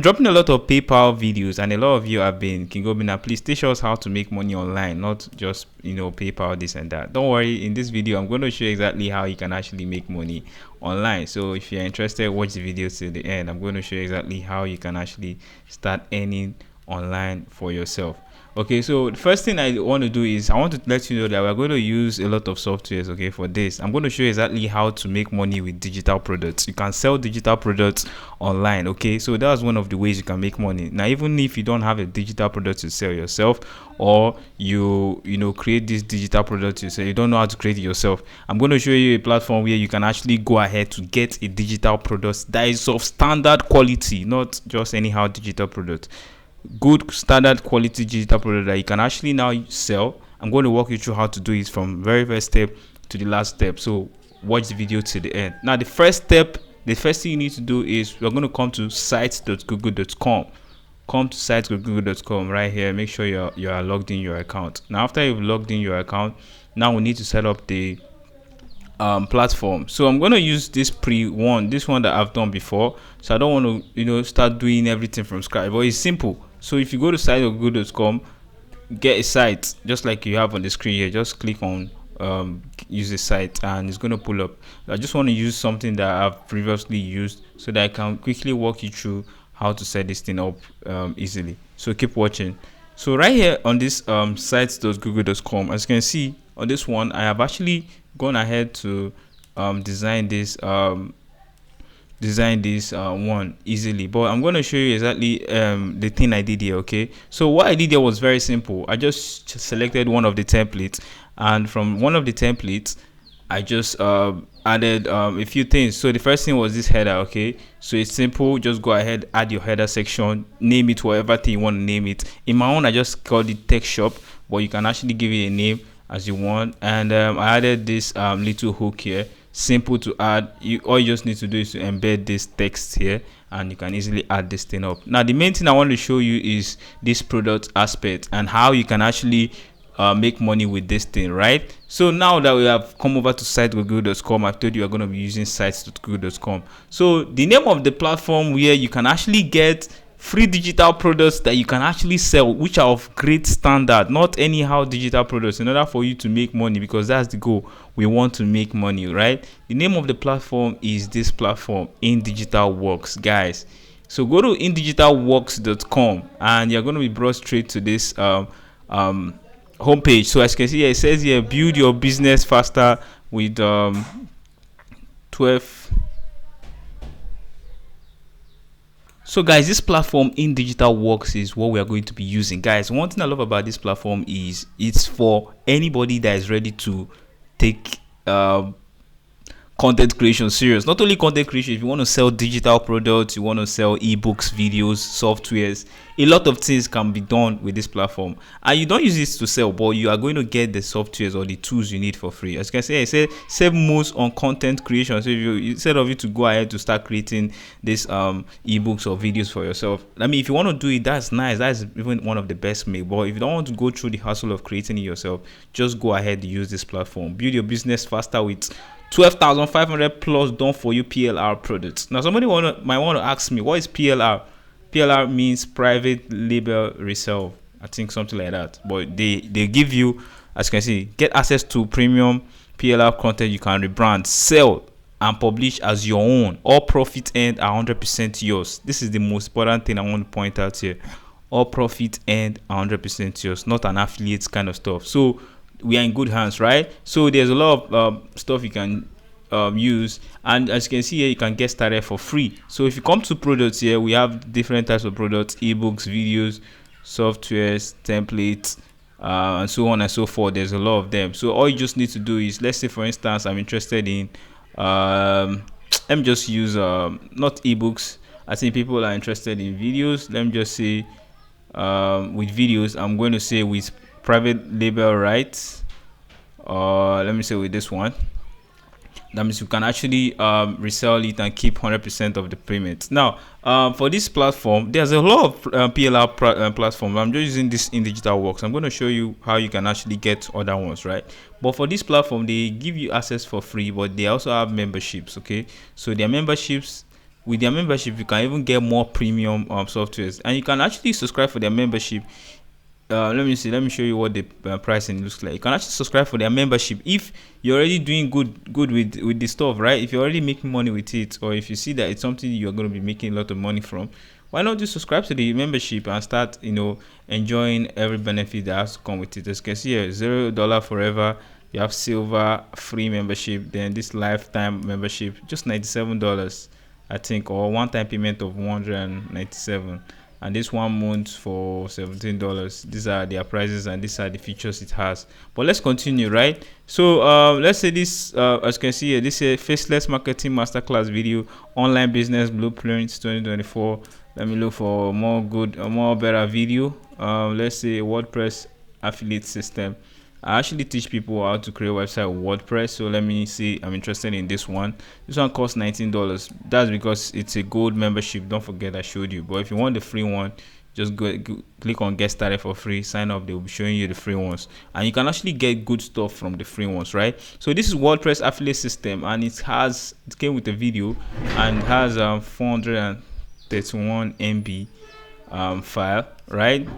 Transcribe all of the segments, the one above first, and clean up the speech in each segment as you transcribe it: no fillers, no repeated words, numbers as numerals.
Dropping a lot of PayPal videos, and a lot of you have been, King Obinnar, please teach us how to make money online, not just PayPal this and that. Don't worry, in this video I'm going to show you exactly how you can actually make money online. So if you're interested, watch the video till the end. I'm going to show you exactly how you can actually start earning online for yourself. Okay, so the first thing I want to do is I want to let you know that we're going to use a lot of softwares. Okay, for this I'm going to show you exactly how to make money with digital products. You can sell digital products online. Okay, so that's one of the ways you can make money. Now, even if you don't have a digital product to sell yourself, or you create this digital product yourself, you don't know how to create it yourself, I'm going to show you a platform where you can actually go ahead to get a digital product that is of standard quality, not just anyhow digital product. Good standard quality digital product that you can actually now sell. I'm going to walk you through how to do it from very first step to the last step. So watch the video to the end. Now, the first thing you need to do is we're going to come to sites.google.com. Come to sites.google.com right here. Make sure you are logged in your account. Now, after you've logged in your account, now we need to set up the platform. So I'm going to use this one that I've done before, so I don't want to start doing everything from scratch, but it's simple. So if you go to site.google.com, get a site just like you have on the screen here. Just click on use a site and it's going to pull up. I just want to use something that I've previously used so that I can quickly walk you through how to set this thing up easily. So keep watching. So right here on this sites.google.com, as you can see on this one, I have actually gone ahead to design this one easily, but I'm going to show you exactly the thing I did here. Okay, so what I did here was very simple. I just selected one of the templates, and from one of the templates I just added a few things. So the first thing was this header. Okay, so it's simple. Just go ahead, add your header section, name it whatever thing you want to name it. In my own, I just called it text shop, but you can actually give it a name as you want. And I added this little hook here. Simple to add. All you just need to do is to embed this text here, and you can easily add this thing up. Now, the main thing I want to show you is this product aspect and how you can actually make money with this thing, right? So now that we have come over to site.google.com, I've told you we're going to be using sites.google.com. So the name of the platform where you can actually get free digital products that you can actually sell, which are of great standard, not anyhow digital products, in order for you to make money, because that's the goal. We want to make money, right? The name of the platform is this platform, In Digital Works, guys. So go to indigitalworks.com and you're going to be brought straight to this homepage. So as you can see here, it says here, build your business faster with 12. So guys, this platform In Digital Works is what we are going to be using. Guys, one thing I love about this platform is it's for anybody that is ready to take content creation serious. Not only content creation, if you want to sell digital products, you want to sell ebooks, videos, softwares, a lot of things can be done with this platform. And you don't use this to sell, but you are going to get the softwares or the tools you need for free. As you can see, I said save most on content creation. So if you, instead of you to go ahead to start creating this ebooks or videos for yourself, I mean, if you want to do it, that's nice. That's even one of the best made. But if you don't want to go through the hassle of creating it yourself, just go ahead and use this platform. Build your business faster with 12,500 plus done for you PLR products. Now, somebody might want to ask me, what is PLR? PLR means private label resale. I think something like that. But they give you, as you can see, get access to premium PLR content you can rebrand, sell, and publish as your own. All profit earned are 100% yours. This is the most important thing I want to point out here. All profit earned are 100% yours, not an affiliate kind of stuff. So we are in good hands, right? So there's a lot of stuff you can use, and as you can see here, you can get started for free. So if you come to products here, we have different types of products: ebooks, videos, softwares, templates, and so on and so forth. There's a lot of them. So all you just need to do is, let's say for instance, I'm interested in let me just use not ebooks. I think people are interested in videos. Let me just say with videos, I'm going to say with private label rights, let me say with this one. That means you can actually resell it and keep 100% of the payment. Now, for this platform, there's a lot of PLR platforms. I'm just using this In Digital Works. I'm going to show you how you can actually get other ones, right? But for this platform, they give you access for free, but they also have memberships. Okay, so their memberships with their membership you can even get more premium softwares, and you can actually subscribe for their membership. Let me show you what the pricing looks like. You can actually subscribe for their membership if you're already doing good with the stuff, right? If you're already making money with it, or if you see that it's something you're going to be making a lot of money from, why not just subscribe to the membership and start enjoying every benefit that has to come with it. As you can see here, $0 forever. You have silver free membership, then this lifetime membership just $97 I think, or one-time payment of $197, and this 1 month for $17. These are their prices and these are the features it has. But let's continue, right? So let's say this, as you can see here, this is Faceless Marketing Masterclass video, online business blueprints 2024. Let me look for more better video. Let's say WordPress affiliate system. I actually teach people how to create a website with WordPress. So let me see. I'm interested in this one. This one costs $19. That's because it's a gold membership. Don't forget I showed you. But if you want the free one, just go click on get started for free, sign up. They will be showing you the free ones, and you can actually get good stuff from the free ones, right? So this is WordPress affiliate system, and it came with a video and has 431 MB file, right?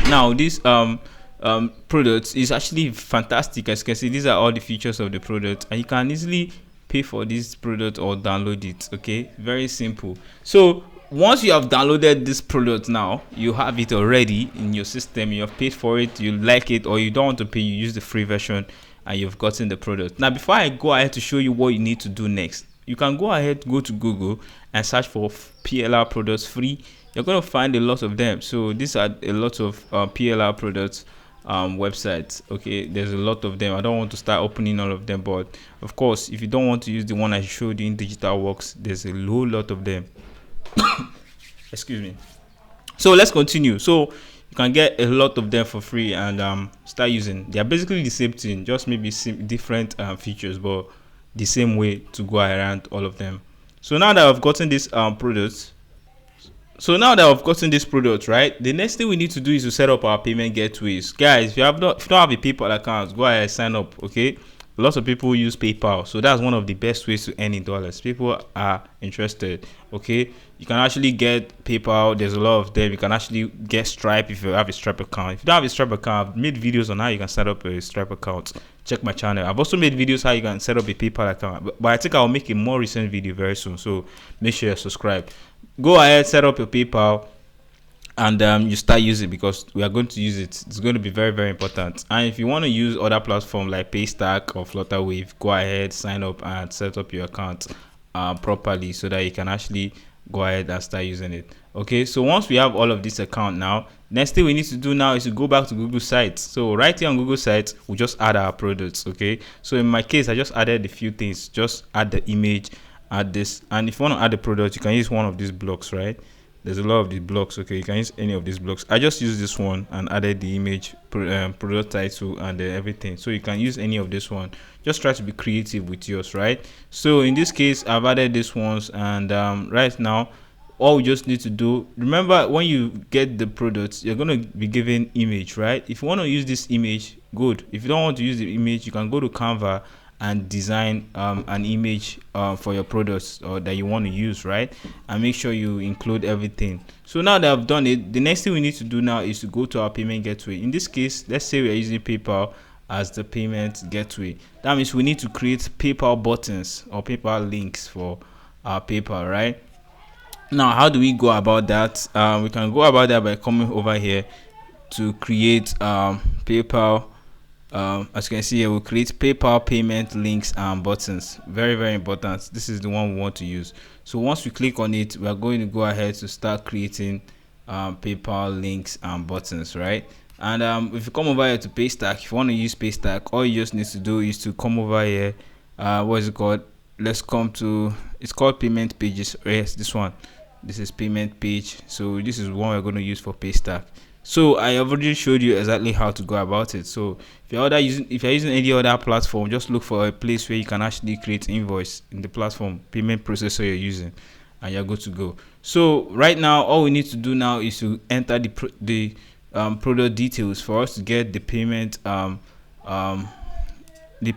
Now this product is actually fantastic. As you can see, these are all the features of the product, and you can easily pay for this product or download it. Okay, very simple. So once you have downloaded this product, now you have it already in your system, you have paid for it, you like it, or you don't want to pay, you use the free version and you've gotten the product. Now before I go ahead to show you what you need to do next, you can go ahead, go to Google and search for PLR products free. You're going to find a lot of them. So these are a lot of PLR products websites. Okay, there's a lot of them. I don't want to start opening all of them, but of course if you don't want to use the one I showed you in Digital Works, there's a whole lot of them. Excuse me. So let's continue. So you can get a lot of them for free and start using. They are basically the same thing, just maybe different features, but the same way to go around all of them. So now that I've gotten this product, right, the next thing we need to do is to set up our payment gateways. Guys, if you don't have a PayPal account, go ahead and sign up. Okay, lots of people use PayPal, so that's one of the best ways to earn in dollars. People are interested. Okay, you can actually get PayPal. There's a lot of them. You can actually get Stripe if you have a Stripe account. If you don't have a Stripe account, I've made videos on how you can set up a Stripe account. Check my channel. I've also made videos how you can set up a PayPal account, but I think I'll make a more recent video very soon, so make sure you subscribe. Go ahead, set up your PayPal, and you start using it, because we are going to use it. It's going to be very, very important. And if you want to use other platforms like Paystack or Flutterwave, go ahead, sign up and set up your account properly so that you can actually go ahead and start using it. Okay, so once we have all of this account, now next thing we need to do now is to go back to Google Sites. So right here on Google Sites, we just add our products. Okay, so in my case, I just added a few things. Just add the image, add this, and if you want to add the product, you can use one of these blocks, right? There's a lot of these blocks. Okay, you can use any of these blocks. I just used this one and added the image, product title, and everything. So you can use any of this one. Just try to be creative with yours, right? So in this case, I've added these ones, and right now all we just need to do, remember, when you get the products, you're going to be given image, right? If you want to use this image, good. If you don't want to use the image, you can go to Canva and design an image for your products or that you want to use, right? And make sure you include everything. So now that I've done it, the next thing we need to do now is to go to our payment gateway. In this case, let's say we are using PayPal as the payment gateway. That means we need to create PayPal buttons or PayPal links for our PayPal, right? Now, how do we go about that? We can go about that by coming over here to create PayPal. As you can see here, we'll create PayPal payment links and buttons. Very, very important. This is the one we want to use. So once we click on it, we are going to go ahead to start creating PayPal links and buttons, right? And if you come over here to Paystack, if you want to use Paystack, all you just need to do is to come over here. What is it called? Let's come to, it's called payment pages. Yes, this one. This is payment page. So this is one we're going to use for Paystack. So I already showed you exactly how to go about it. So if you're using any other platform, just look for a place where you can actually create invoice in the platform payment processor you're using, and you're good to go. So right now, all we need to do now is to enter the product details for us to get the payment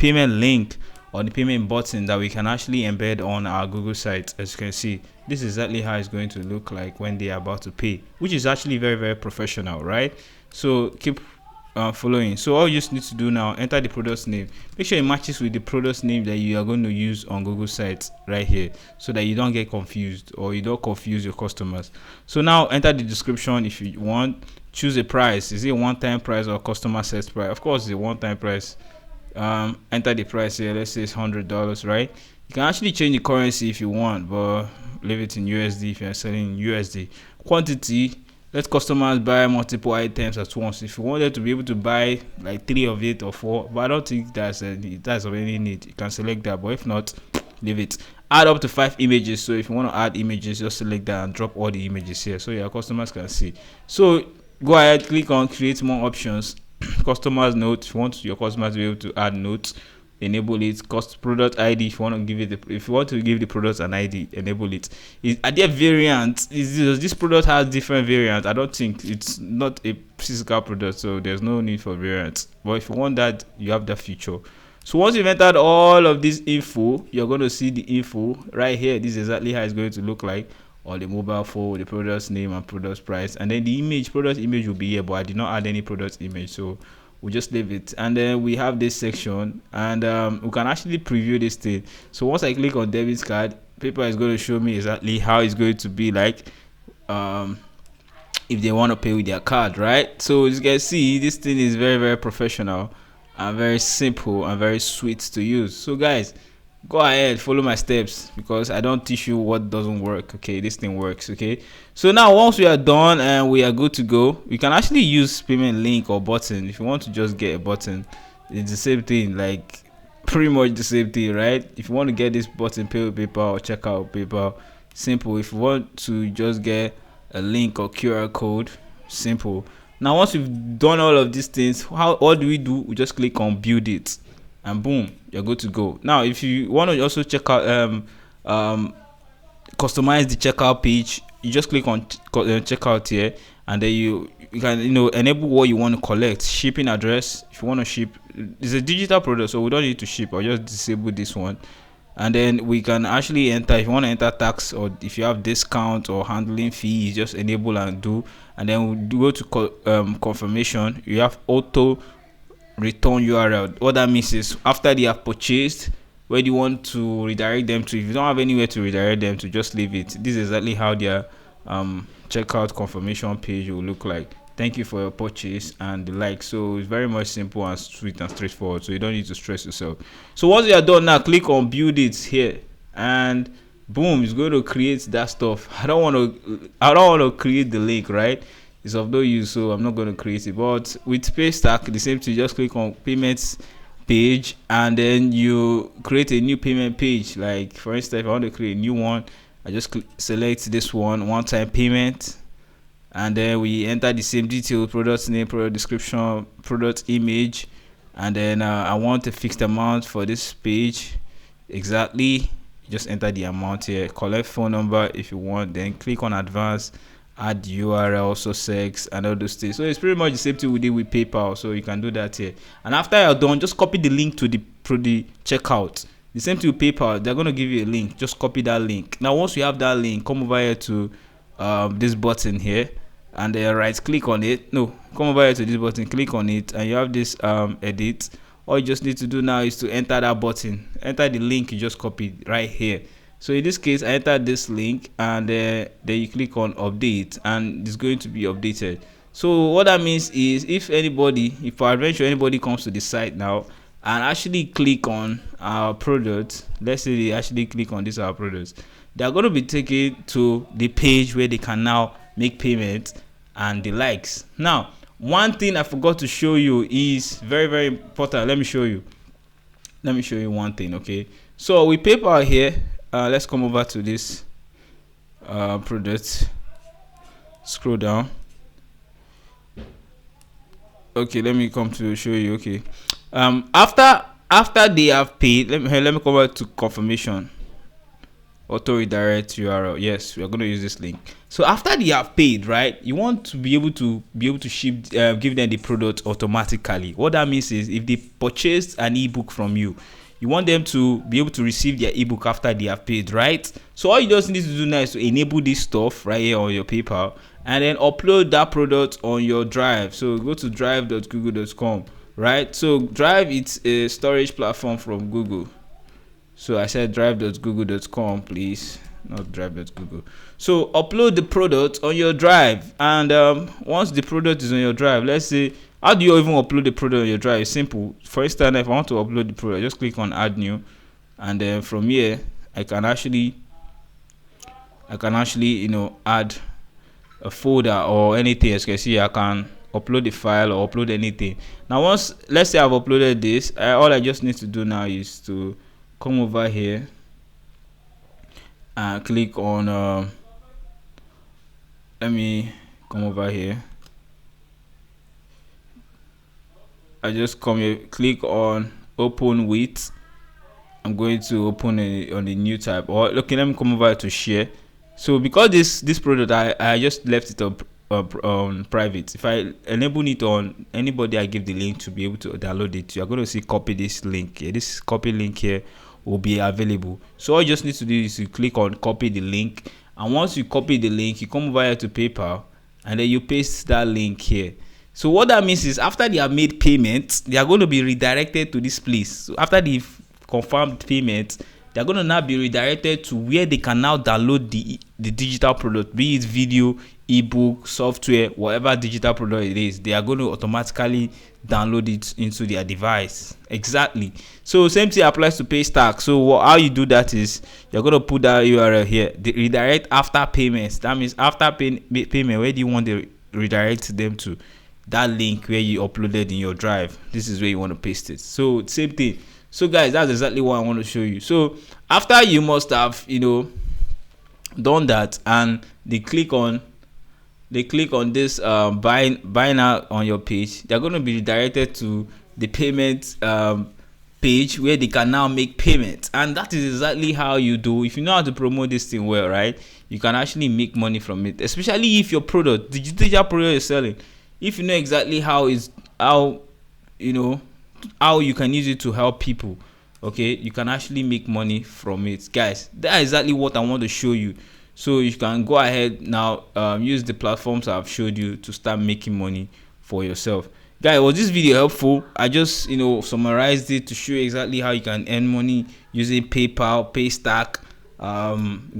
link or the payment button that we can actually embed on our Google site. As you can see, this is exactly how it's going to look like when they are about to pay, which is actually very, very professional, right? So keep following. So all you just need to do now, enter the product's name. Make sure it matches with the product's name that you are going to use on Google sites right here, so that you don't get confused or you don't confuse your customers. So now enter the description if you want. Choose a price. Is it a one-time price or customer set price? Of course, it's a one-time price. Enter the price here. Let's say it's $100, right? You can actually change the currency if you want, but leave it in USD if you're selling in USD. Quantity, let customers buy multiple items at once. If you wanted to be able to buy like 3 of it or 4, but I don't think that's of any need, you can select that, but if not, leave it. Add up to 5 images. So if you want to add images, just select that and drop all the images here so your customers can see. So go ahead, click on create more options. Customers note, if you want your customers to be able to add notes, enable it. Cost product ID, if you want to give it if you want to give the product an ID, enable it. Are there variants? Does this product has different variants? I don't think, it's not a physical product, so there's no need for variants. But if you want that, you have that feature. So once you've entered all of this info, you're going to see the info right here. This is exactly how it's going to look like on the mobile phone, the product's name and product price, and then the image, product image will be here, but I did not add any product image, so we'll just leave it. And then we have this section, and we can actually preview this thing. So once I click on debit card, PayPal is going to show me exactly how it's going to be like if they want to pay with their card, right? So as you can see, this thing is very, very professional and very simple and very sweet to use. So guys, go ahead, follow my steps, because I don't teach you what doesn't work. Okay, this thing works. Okay, so now once we are done and we are good to go, we can actually use payment link or button. If you want to just get a button, it's the same thing, like pretty much the same thing, right? If you want to get this button, pay with PayPal or check out PayPal, simple. If you want to just get a link or QR code, simple. Now once we've done all of these things, what do? We just click on build it, and boom, you're good to go. Now if you want to also check out customize the checkout page, you just click on checkout here, and then you can enable what you want to collect. Shipping address, if you want to ship, it's a digital product, so we don't need to ship. I'll just disable this one, and then we can actually enter, if you want to enter tax, or if you have discount or handling fee, just enable and do. And then we'll go to confirmation. You have auto return URL. What that means is after they have purchased, where do you want to redirect them to? If you don't have anywhere to redirect them to, just leave it. This is exactly how their checkout confirmation page will look like. Thank you for your purchase and the like. So it's very much simple and sweet and straightforward, so you don't need to stress yourself. So once you are done, now click on build it here, and boom, it's going to create that stuff. I don't want to create the link, right? It's of no use, so I'm not going to create it. But with Paystack, the same thing. Just click on payments page, and then you create a new payment page. Like for instance, if I want to create a new one, I just select this one time payment, and then we enter the same details: product name, product description, product image, and then I want a fixed amount for this page. Exactly, just enter the amount here. Collect phone number if you want, then click on advanced, add URL, sussex, and all those things. So it's pretty much the same thing we did with PayPal, so you can do that here. And after you're done, just copy the link to the checkout. The same thing with PayPal, they're going to give you a link. Just copy that link. Now once you have that link, come over here to this button here, and then right click on it. No, come over here to this button, click on it, and you have this edit. All you just need to do now is to enter that button, enter the link you just copied right here. So in this case, I enter this link, and then you click on update, and it's going to be updated. So what that means is, if peradventure anybody comes to the site now and actually click on our product, let's say they actually click on this our product, they're going to be taken to the page where they can now make payments and the likes. Now one thing I forgot to show you is very, very important. Let me show you one thing. Okay, so with PayPal here, let's come over to this product, scroll down. Okay, let me come to show you. Okay, after they have paid, let me come back to confirmation, auto redirect URL. Yes, we are going to use this link. So after they have paid, right, you want to be able to ship, give them the product automatically. What that means is, if they purchased an ebook from you, you want them to be able to receive their ebook after they have paid, right? So all you just need to do now is to enable this stuff right here on your PayPal, and then upload that product on your Drive. So go to drive.google.com, right? So Drive, it's a storage platform from Google. So I said drive.google.com, please, not drive.google. So upload the product on your Drive, and once the product is on your Drive, let's say, how do you even upload the product on your Drive? It's simple. For instance, if I want to upload the product, just click on add new, and then from here I can actually add a folder or anything. As you can see, I can upload the file or upload anything. Now once, let's say I've uploaded this, all I just need to do now is to come over here and click on let me come over here. I just come here, click on open with. I'm going to open on the new tab, or okay, let me come over to share. So because this product, I just left it on private. If I enable it on anybody I give the link to be able to download it, you're going to see copy this link here. This copy link here will be available. So all you just need to do is to click on copy the link, and once you copy the link, you come over here to PayPal, and then you paste that link here. So what that means is, after they have made payments, they are going to be redirected to this place. So after they've confirmed payments, they're going to now be redirected to where they can now download the digital product, be it video, ebook, software, whatever digital product it is. They are going to automatically download it into their device. Exactly. So same thing applies to Paystack. So how you do that is, you're going to put that URL here, the redirect after payments. That means after payment, where do you want to redirect them to? That link where you uploaded in your Drive. This is where you want to paste it. So same thing. So guys, that's exactly what I want to show you. So after you must have done that, and they click on this buy now on your page, they're going to be redirected to the payment page where they can now make payments. And that is exactly how you do. If you know how to promote this thing well, right, you can actually make money from it. Especially if your product, the digital product you're selling, if you know exactly how you can use it to help people, okay, you can actually make money from it. Guys, that's exactly what I want to show you. So you can go ahead now, use the platforms I've showed you to start making money for yourself. Guys, was this video helpful? I just summarized it to show you exactly how you can earn money using PayPal, Paystack,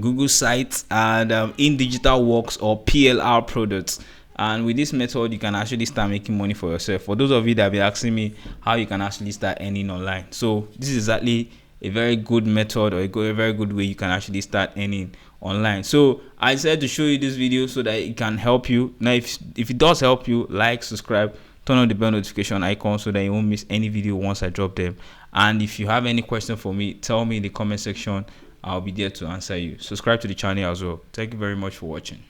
Google Sites, and in digital works or PLR products. And with this method, you can actually start making money for yourself. For those of you that have been asking me how you can actually start earning online, so this is exactly a very good method, or a very good way you can actually start earning online. So I decided to show you this video so that it can help you. Now if it does help you, like, subscribe, turn on the bell notification icon so that you won't miss any video once I drop them. And if you have any question for me, tell me in the comment section. I'll be there to answer you. Subscribe to the channel as well. Thank you very much for watching.